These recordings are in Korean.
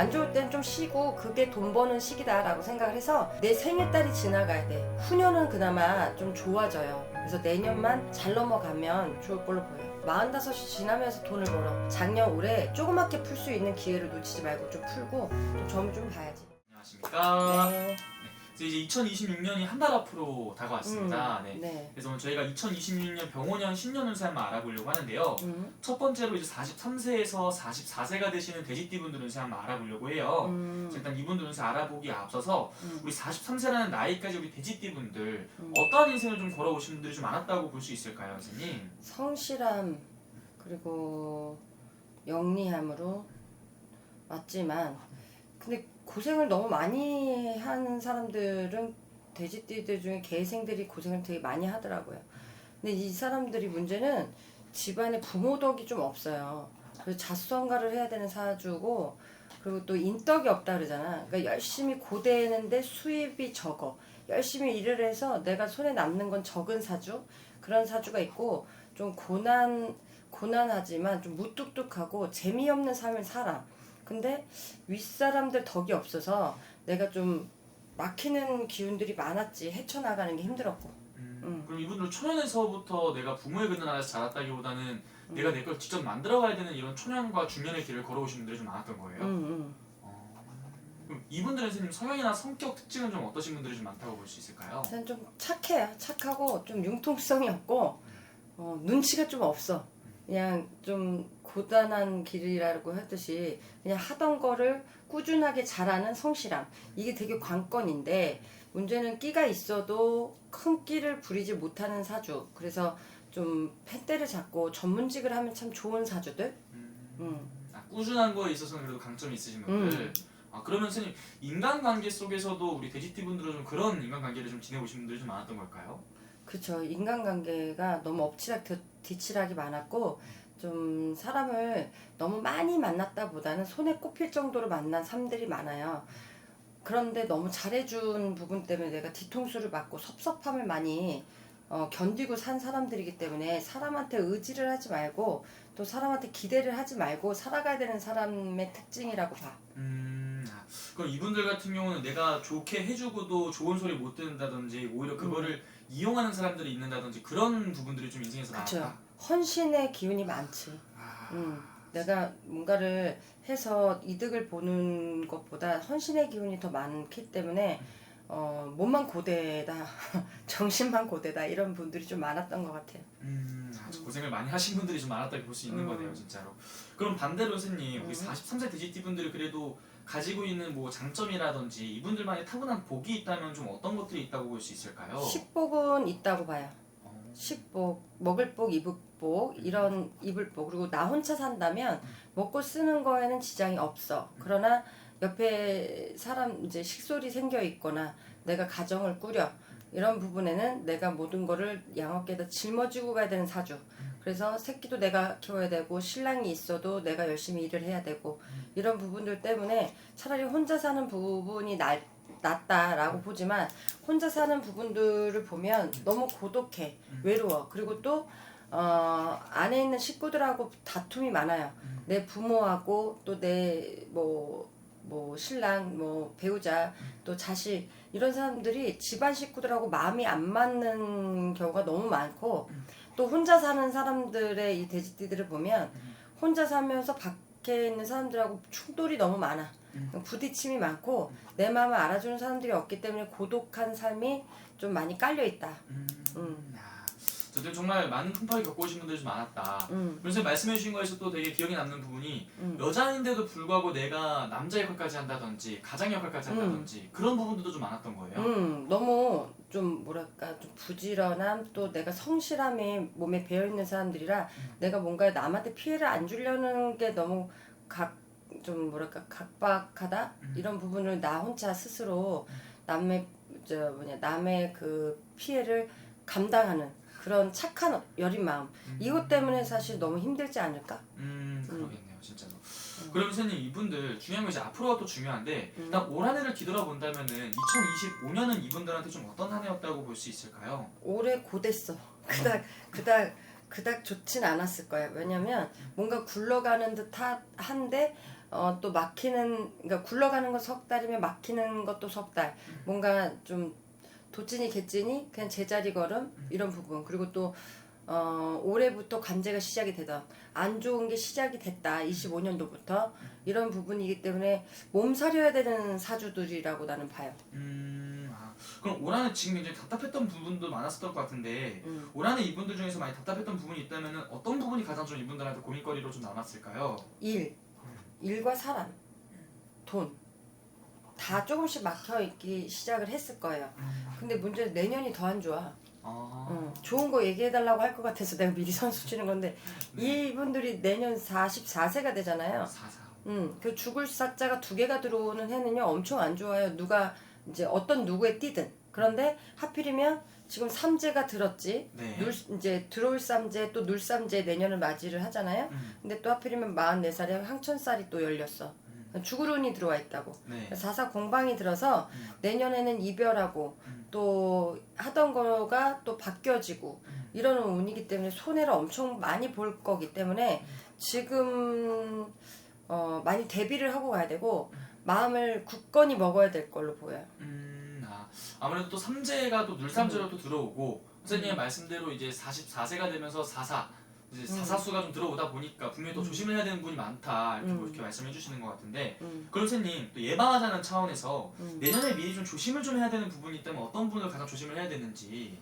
안 좋을 땐 좀 쉬고 그게 돈 버는 시기다라고 생각을 해서 내 생일달이 지나가야 돼. 후년은 그나마 좀 좋아져요. 그래서 내년만 잘 넘어가면 좋을 걸로 보여요. 45이 지나면서 돈을 벌어. 작년 올해 조그맣게 풀 수 있는 기회를 놓치지 말고 좀 풀고 또 점 좀 봐야지. 안녕하십니까. 네. 그래서 이제 2026년이 한 달 앞으로 다가왔습니다. 네. 네. 그래서 오늘 저희가 2026년 병원년 신년운세 한번 알아보려고 하는데요. 첫 번째로 이제 43세에서 44세가 되시는 돼지띠분들 운세 한번 알아보려고 해요. 그래서 일단 이분들 운세 알아보기에 앞서서 우리 43세라는 나이까지 우리 돼지띠분들 어떠한 인생을 좀 걸어오신 분들이 좀 많았다고 볼 수 있을까요, 선생님? 성실함 그리고 영리함으로 맞지만 근데 고생을 너무 많이 하는 사람들은 돼지띠들 중에 개생들이 고생을 되게 많이 하더라고요. 근데 이 사람들이 문제는 집안에 부모 덕이 좀 없어요. 그래서 자수성가를 해야 되는 사주고 그리고 또 인덕이 없다 그러잖아. 그러니까 열심히 고대했는데 수입이 적어. 열심히 일을 해서 내가 손에 남는 건 적은 사주 그런 사주가 있고 좀 고난하지만 좀 무뚝뚝하고 재미없는 삶을 살아. 근데 윗사람들 덕이 없어서 내가 좀 막히는 기운들이 많았지. 헤쳐나가는 게 힘들었고. 그럼 이분들 초년에서부터 내가 부모의 근을 안에서 자랐다기보다는 내가 내 걸 직접 만들어가야 되는 이런 초년과 중년의 길을 걸어오신 분들이 좀 많았던 거예요? 그럼 이분들은 선생님 성향이나 성격 특징은 좀 어떠신 분들이 좀 많다고 볼 수 있을까요? 저는 좀 착해요. 착하고 좀 융통성이 없고 눈치가 좀 없어. 그냥 좀 고단한 길이라고 했듯이 그냥 하던 거를 꾸준하게 잘하는 성실함. 이게 되게 관건인데 문제는 끼가 있어도 큰 끼를 부리지 못하는 사주. 그래서 좀 펜대를 잡고 전문직을 하면 참 좋은 사주들. 꾸준한 거에 있어서는 그래도 강점이 있으신 분들. 그러면 선생님 인간관계 속에서도 우리 돼지띠분들은 좀 그런 인간관계를 좀 지내보신 분들이 좀 많았던 걸까요? 그쵸. 인간관계가 너무 엎치락 뒤치락이 많았고 좀 사람을 너무 많이 만났다 보다는 손에 꼽힐 정도로 만난 삶들이 많아요. 그런데 너무 잘해준 부분 때문에 내가 뒤통수를 맞고 섭섭함을 많이 견디고 산 사람들이기 때문에 사람한테 의지를 하지 말고 또 사람한테 기대를 하지 말고 살아가야 되는 사람의 특징이라고 봐. 그럼 이분들 같은 경우는 내가 좋게 해주고도 좋은 소리 못 듣는다든지 오히려 그거를 이용하는 사람들이 있는다든지 그런 부분들이 좀 인생에서 그쵸. 나왔다. 헌신의 기운이 많지. 내가 뭔가를 해서 이득을 보는 것보다 헌신의 기운이 더 많기 때문에 몸만 고되다 정신만 고되다 이런 분들이 좀 많았던 것 같아요. 고생을 많이 하신 분들이 좀 많았다고 볼 수 있는 거네요, 진짜로. 그럼 반대로 선생님, 우리 43세 돼지띠분들이 그래도 가지고 있는 뭐 장점이라든지 이분들만의 타고난 복이 있다면 좀 어떤 것들이 있다고 볼 수 있을까요? 식복은 있다고 봐요. 식복, 먹을 복, 입을 복, 이런 입을 복. 그리고 나 혼자 산다면 먹고 쓰는 거에는 지장이 없어. 그러나 옆에 사람 이제 식솔이 생겨 있거나 내가 가정을 꾸려. 이런 부분에는 내가 모든 거를 양업계에다 짊어지고 가야 되는 사주. 그래서 새끼도 내가 키워야 되고 신랑이 있어도 내가 열심히 일을 해야 되고 이런 부분들 때문에 차라리 혼자 사는 부분이 낫다라고 보지만 혼자 사는 부분들을 보면 너무 고독해, 외로워. 그리고 또 안에 있는 식구들하고 다툼이 많아요. 내 부모하고 또 내 뭐 신랑, 뭐 배우자, 또 자식 이런 사람들이 집안 식구들하고 마음이 안 맞는 경우가 너무 많고 또 혼자 사는 사람들의 이 돼지띠들을 보면 혼자 살면서 밖에 있는 사람들하고 충돌이 너무 많아. 부딪힘이 많고 내 마음을 알아주는 사람들이 없기 때문에 고독한 삶이 좀 많이 깔려 있다. 저도 정말 많은 풍파를 겪어오신 분들이 좀 많았다. 그래서 말씀해 주신 거에서 또 되게 기억에 남는 부분이 여자인데도 불구하고 내가 남자 역할까지 한다든지 가장 역할까지 한다든지 그런 부분들도 좀 많았던 거예요. 너무 좀 뭐랄까 좀 부지런함 또 내가 성실함이 몸에 배어있는 사람들이라 내가 뭔가 남한테 피해를 안 주려는 게 너무 좀 뭐랄까 각박하다 이런 부분을 나 혼자 스스로 남의 그 피해를 감당하는 그런 착한 여린 마음 이것 때문에 사실 너무 힘들지 않을까? 그러겠네요, 진짜로. 그러면 선생님 이분들 중요한 건 이제 앞으로가 또 중요한데 일단 올 한 해를 뒤돌아본다면은 2025년은 이분들한테 좀 어떤 한 해였다고 볼 수 있을까요? 올해 고됐어. 그닥 좋진 않았을 거야. 왜냐면 뭔가 굴러가는 듯 한데 또 막히는, 그러니까 굴러가는 건 석 달이면 막히는 것도 석 달. 뭔가 좀 도찐이 개찐이 그냥 제자리 걸음 이런 부분. 그리고 또 올해부터 관제가 시작이 되던 안 좋은 게 시작이 됐다. 25년도부터 이런 부분이기 때문에 몸살려야 되는 사주들이라고 나는 봐요. 그럼 올 한해 지금 굉장히 답답했던 부분도 많았을 것 같은데 올 한해 이분들 중에서 많이 답답했던 부분이 있다면 어떤 부분이 가장 좀 이분들한테 고민거리로 좀 남았을까요? 일과 사람, 돈 다 조금씩 막혀있기 시작을 했을 거예요. 근데 문제는 내년이 더 안 좋아. 좋은 거 얘기해달라고 할 것 같아서 내가 미리 선수 치는 건데 이분들이 내년 44세가 되잖아요. 44. 그 죽을 사자가 두 개가 들어오는 해는요 엄청 안 좋아요. 누가 이제 어떤 누구에 뛰든. 그런데 하필이면 지금 삼재가 들었지. 네. 이제 들어올 삼재 또 눌삼재 내년을 맞이를 하잖아요. 근데 또 하필이면 44살에 황천살이 또 열렸어. 죽을 운이 들어와 있다고. 네. 44 공방이 들어서 내년에는 이별하고 또 하던 거가 또 바뀌어지고 이러는 운이기 때문에 손해를 엄청 많이 볼 거기 때문에 지금 많이 대비를 하고 가야 되고 마음을 굳건히 먹어야 될 걸로 보여요. 아무래도 또 삼재가 또 눌삼재로 또 들어오고 선생님의 말씀대로 이제 44세가 되면서 이제 사사수가 좀 들어오다 보니까 분명히 더 조심을 해야 되는 부분이 많다 이렇게 뭐 이렇게 말씀해 주시는 것 같은데 그럼 선생님 또 예방하자는 차원에서 내년에 미리 좀 조심을 좀 해야 되는 부분이 있다면 어떤 부분을 가장 조심을 해야 되는지.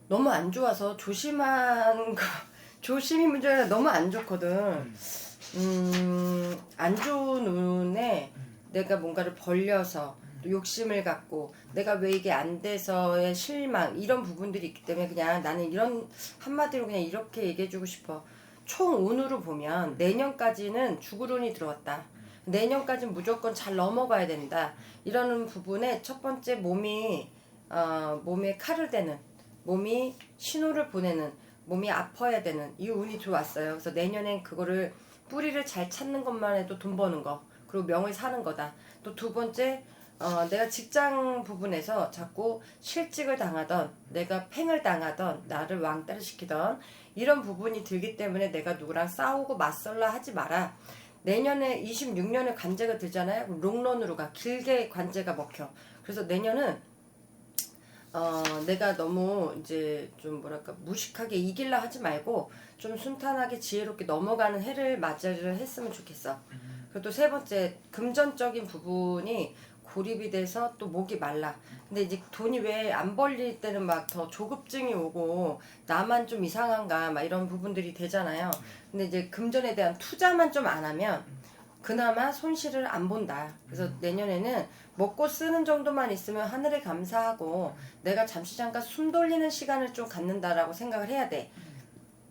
너무 안 좋아서 조심한 거 조심이 문제가 아니라 너무 안 좋거든. 안 좋은 운에 내가 뭔가를 벌려서 또 욕심을 갖고 내가 왜 이게 안 돼서의 실망 이런 부분들이 있기 때문에 그냥 나는 이런 한마디로 그냥 이렇게 얘기해주고 싶어. 총 운으로 보면 내년까지는 죽을 운이 들어왔다. 내년까지는 무조건 잘 넘어가야 된다. 이러는 부분에 첫 번째 몸에 칼을 대는 몸이 신호를 보내는 몸이 아파야 되는 이 운이 들어왔어요. 그래서 내년엔 그거를 뿌리를 잘 찾는 것만 해도 돈 버는 거 그리고 명을 사는 거다. 또 두 번째 내가 직장 부분에서 자꾸 실직을 당하던 내가 팽을 당하던 나를 왕따를 시키던 이런 부분이 들기 때문에 내가 누구랑 싸우고 맞설라 하지 마라. 내년에 26년에 관제가 들잖아요. 그럼 롱런으로 가. 길게 관제가 먹혀. 그래서 내년은 내가 너무 이제 좀 뭐랄까 무식하게 이길라 하지 말고 좀 순탄하게 지혜롭게 넘어가는 해를 맞이를 했으면 좋겠어. 그리고 또 세 번째 금전적인 부분이 고립이 돼서 또 목이 말라. 근데 이제 돈이 왜 안 벌릴 때는 막 더 조급증이 오고 나만 좀 이상한가 막 이런 부분들이 되잖아요. 근데 이제 금전에 대한 투자만 좀 안 하면 그나마 손실을 안 본다. 그래서 내년에는 먹고 쓰는 정도만 있으면 하늘에 감사하고 내가 잠시 잠깐 숨 돌리는 시간을 좀 갖는다라고 생각을 해야 돼.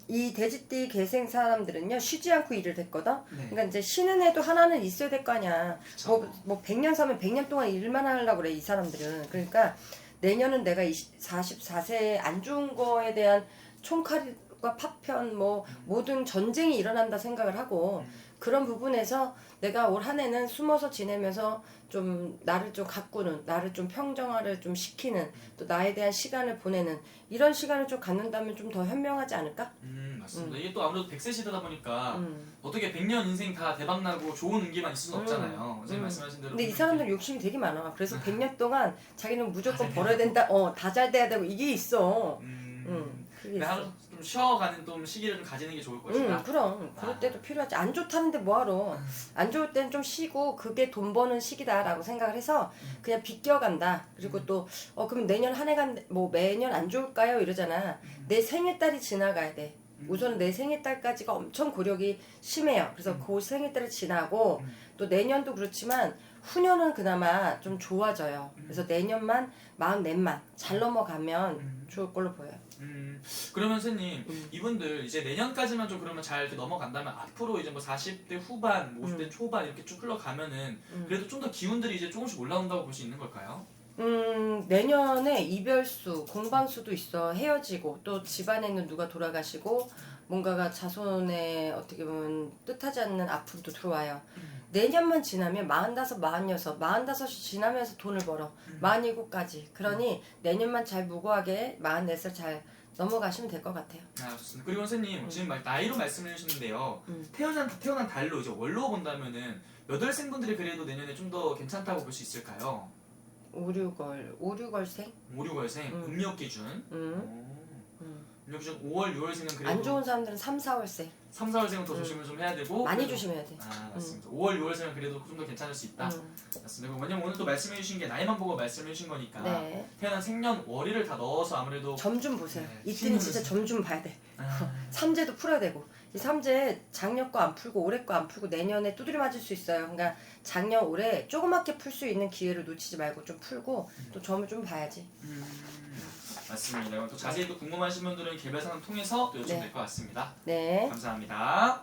이 돼지띠 개생 사람들은요 쉬지 않고 일을 했거든. 네. 그러니까 이제 쉬는 애도 하나는 있어야 될 거 아니야. 그쵸. 뭐 100년 사면 100년 동안 일만 하려고 그래 이 사람들은. 그러니까 내년은 내가 44세에 안 좋은 거에 대한 총칼과 파편 뭐 모든 전쟁이 일어난다 생각을 하고 그런 부분에서 내가 올 한 해는 숨어서 지내면서 좀 나를 좀 가꾸는, 나를 좀 평정화를 좀 시키는, 또 나에 대한 시간을 보내는 이런 시간을 좀 갖는다면 좀 더 현명하지 않을까? 맞습니다. 이게 또 아무래도 100세 시대다 보니까 어떻게 100년 인생 다 대박나고 좋은 운기만 있을 수는 없잖아요. 선생님 말씀하신 대로. 근데 이 사람들 욕심이 되게 많아. 그래서 100년 동안 자기는 무조건 벌어야 된다. 다 잘 돼야 되고 이게 있어. 그게 근데 하루 있어. 좀 쉬어가는 좀 시기를 좀 가지는 게 좋을 것이다. 그럼 그럴 때도 필요하지. 안 좋다는데 뭐하러. 안 좋을 때는 좀 쉬고 그게 돈 버는 시기다라고 생각을 해서 그냥 비껴간다. 그리고 또 그럼 내년 한 해가 뭐 매년 안 좋을까요? 이러잖아. 내 생일달이 지나가야 돼. 우선 내 생일달까지가 엄청 고력이 심해요. 그래서 그 생일달을 지나고 또 내년도 그렇지만 후년은 그나마 좀 좋아져요. 그래서 내년만 44만 잘 넘어가면 좋을 걸로 보여요. 그러면 선생님 이분들 이제 내년까지만 좀 그러면 잘 이렇게 넘어간다면 앞으로 이제 뭐 40대 후반, 50대 초반 이렇게 쭉 흘러가면은 그래도 좀 더 기운들이 이제 조금씩 올라온다고 볼 수 있는 걸까요? 내년에 이별수, 공방수도 있어. 헤어지고 또 집안에는 누가 돌아가시고 뭔가가 자손의 어떻게 보면 뜻하지 않는 아픔도 들어와요. 내년만 지나면 45, 46, 45이 지나면서 돈을 벌어. 47까지. 그러니 내년만 잘 무고하게 44살 잘 넘어가시면 될 것 같아요. 아, 좋습니다. 그리고 선생님 지금 나이로 말씀을 해주시는데요. 음. 태어난 달로 이제 월로 본다면은 몇 월생분들이 그래도 내년에 좀 더 괜찮다고 볼 수 있을까요? 5,6월생? 5, 6월생 음력 기준. 음력 기준 5월, 6월생은 그래도 안 좋은 사람들은 3, 4월생. 3, 4월생은 더 조심을 좀 해야 되고 많이 그래도- 조심해야 돼. 아 맞습니다. 5월, 6월생은 그래도 좀 더 괜찮을 수 있다. 맞습니다. 왜냐면 오늘 또 말씀해주신 게 나이만 보고 말씀해주신 거니까 네. 태어난 생년 월일을 다 넣어서 아무래도 점 좀 보세요. 네, 이때는 신문을 진짜 점 좀 봐야 돼. 아, 삼재도 풀어야 되고. 이 삼재 작년 거 안 풀고 올해 거 안 풀고 내년에 두드려 맞을 수 있어요. 그러니까 작년 올해 조그맣게 풀 수 있는 기회를 놓치지 말고 좀 풀고 또 점을 좀 봐야지. 맞습니다. 그럼 또 자세히 또 궁금하신 분들은 개별 상담 통해서 또 요청될 네. 것 같습니다. 네. 감사합니다.